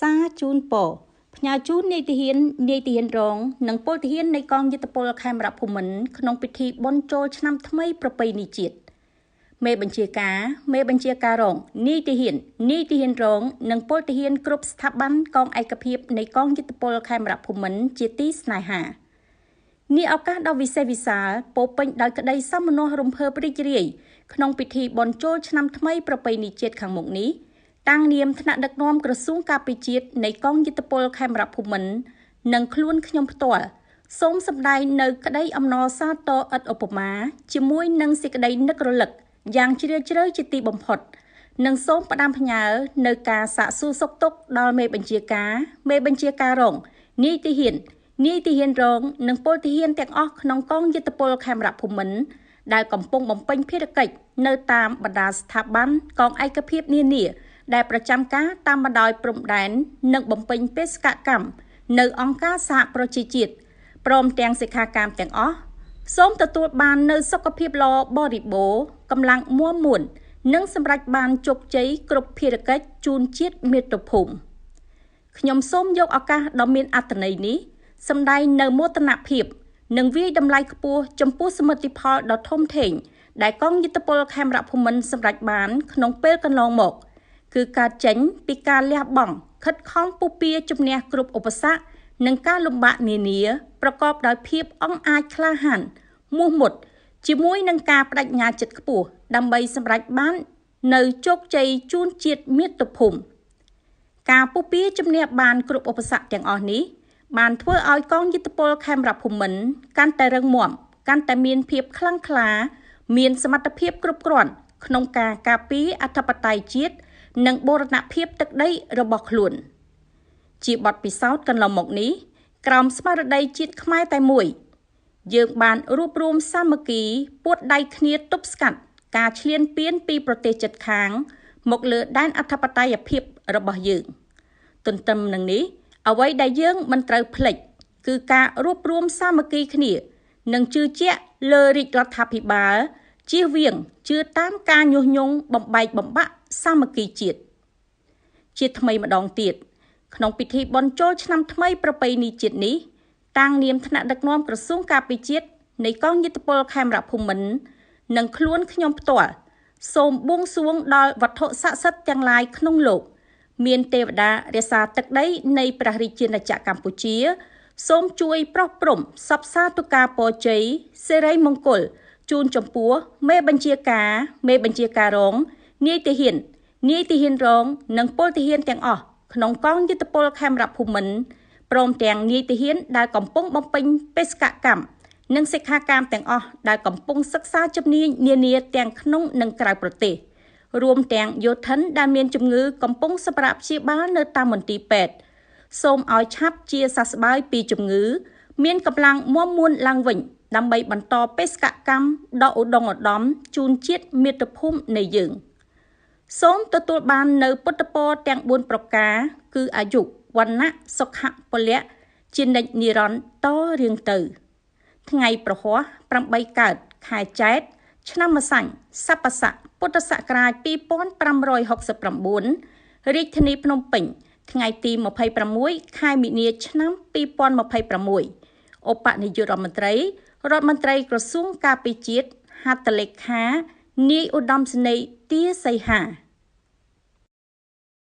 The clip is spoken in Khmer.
សាជូនពរផ្ញើជូននាយទាហានរងនិងពលទាហាននៃកងយុទ្ធពលខេមរភូមិន្ទក្នុងពិធីបុណ្យចូលឆ្នាំថ្មីប្រពៃណីជាតិមេបញ្ជាការរងនាយទាហានរងនិងពលទាហានគ្រប់ស្ថាប័នកងឯកភាពនៃកងយុទ្ធពលខេមរភូមិន្ទជាទីស្នេហានេះឱកាសដ៏វិសេសវិសាលពោពេញដោយក្តីសោមនស្សរំភើបរីករាយក្នុងពិធីបុណ្យចូលឆ្នាំថ្មីប្រពៃណីជាតិខាងមុខនេះតាំងនាមថ្នាក់ដឹកនាំក្រសួងការពារជាតិនៃកងយុទ្ធពលខេមរភូមិន្ទនិងខ្លួនខ្ញុំផ្ទាល់សូមសម្ដែងនៅក្តីអំណរសាទរឥតឧបមាជាមួយនឹងសេចក្តីនឹករលឹកយ៉ាងជ្រាលជ្រៅជាទីបំផុតនិងសូមផ្ដាំផ្ញើនៅការសាកសួរសុខទុក្ខដល់មេបញ្ជាការរងនាយទាហានរងនិងពលទាហានទាំងអស់ក្នុងកងយុទ្ធពលខេមរភូមិន្ទដែលកំពុងបំពេញភារកិច្ចនៅតាមបណ្ដាស្ថាប័នកងឯកភាពនានាដែលប្រចាំការតាមបណ្ដោយព្រំដែននិងបំពេញបេសកកម្មនៅអង្គការសហប្រជាជាតិព្រមទាំងសិក្ខាកាមទាំងអស់សូមទទួលបាននូវសុខភាពល្អបរិបូរណ៍កម្លាំងមាំមួននិងសម្រេចបានជោគជ័យគ្រប់ភារកិច្ចជូនជាតិមាតុភូមិខ្ញុំសូមយកឱកាសដ៏មានអត្ថន័យនេះសម្ដែងនៅមោទនភាពនិងវាយតម្លៃខ្ពស់ចំពោះសមិទ្ធផលដ៏ធំធេងដែលកងយុទ្ធពលខេមរភូមិន្ទសម្រេចបានក្នុងពេលកន្លងមកគឺការចេញពីការលះបង់ខិតខំពុះពៀជំនះគ្រប់ឧបសគ្គនិងការលំបាកនានាប្រកបដោយភាពអង់អាចក្លាហានមោះមុតជាមួយនឹងការបដិញ្ញាចិត្តខ្ពស់ដើម្បីសម្រេចបាននៅជោគជ័យជូនជាតិមាតុភូមិការពុះពៀជំនះបានគ្រប់ឧបសគ្គទាំងអស់នេះបានធ្វើឲ្យកងយុទ្ធពលខេមរភូមិន្ទកាន់តែរឹងមាំកាន់តែមានភាពខ្លាំងក្លាមានសមត្ថភាពគ្រប់គ្រាន់ក្នុងការការពារអធិបតេយ្យជាតិនិងបូរណភាពទឹកដីរបស់ខ្លួនជាបទពិសោធន៍កន្លងមកនេះក្រោមស្មារតីជាតិខ្មែរតែមួយយើងបានរួបរวมសាមគ្គីពួតដៃគ្នាទប់ស្កាត់ការឈ្លានពានពីប្រទេសជិតខាងមកលើដែនអធិបតេយ្យភាពរបស់យើងទន្ទឹមនឹងនេះអ្វីដែលយើងមិនត្រូវភ្លេចគឺការរួបរวมសាមគ្គីគ្នានិងជឿជាក់លើរាជរដ្ឋាភិបាលជៀសវាងជឿតាមការញុះញង់បំបែកបំបាក់សាមគ្គីជាតិជាថ្មីម្ដងទៀតក្នុងពិធីបុណ្យចូលឆ្នាំថ្មីប្រពៃណីជាតិនេះតាំងនាមថ្នាក់ដឹកនាំក្រសួងការពារជាតិនៃកងយុទ្ធពលខេមរភូមិន្ទនិងខ្លួនខ្ញុំផ្ទាល់សូមបួងសួងដល់វត្ថុស័ក្តិសិទ្ធិទាំងឡាយក្នុងលោកមានទេវតារក្សាទឹកដីនៃព្រះរាជាណាចក្រកម្ពុជាសូមជួយប្រោះព្រំសព្វសាធុការពរជ័យសិរីមង្គលជូនចំពោះមេបញ្ជាការរងនាយទាហានរងនិងពលទាហានទាំងអស់ក្នុងកងយុទ្ធពលខេមរភូមិន្ទព្រមទាំងនាយទាហានដែលកំពុងបំពេញបេសកកម្មនិងសិក្ខាកាមទាំងអស់ដែលកំពុងសិក្សាជំនាញនានាទាំងក្នុងនិងក្រៅប្រទេសរួមទាំងយោធិនដែលមានជំងឺកំពុងសម្រាប់ព្យាបាលនៅតាមមន្ទីរពេទ្យសូមឲ្យឆាប់ជាសះស្បើយពីជំងឺមានកម្លាំងមាំមួនឡើងវិញដើម្បីបន្តបេសកកម្មដ៏ឧត្តមឧត្តមជូនជាតិមាតុភូមិនៃយើងសូមទទួលបាននៅពុទ្ធពរទាំង4ប្រការគឺអាយុវណ្ណៈសុខៈពលៈជានិច្ចនិរន្តរ៍តរៀងទៅថ្ងៃប្រហ័ស8កើតខែចែកឆ្នាំម្សាញ់ស័ព្ទស័កពុទ្ធសករាជ2569រាជធានីភ្នំពេញថ្ងៃទី26ខែមីនាឆ្នាំ2026ឧបនាយករដ្ឋមន្ត្រីក្រសួងការពារជាតិហត្ថលេខានាយឧត្តមសេនីយ៍ទាសីហា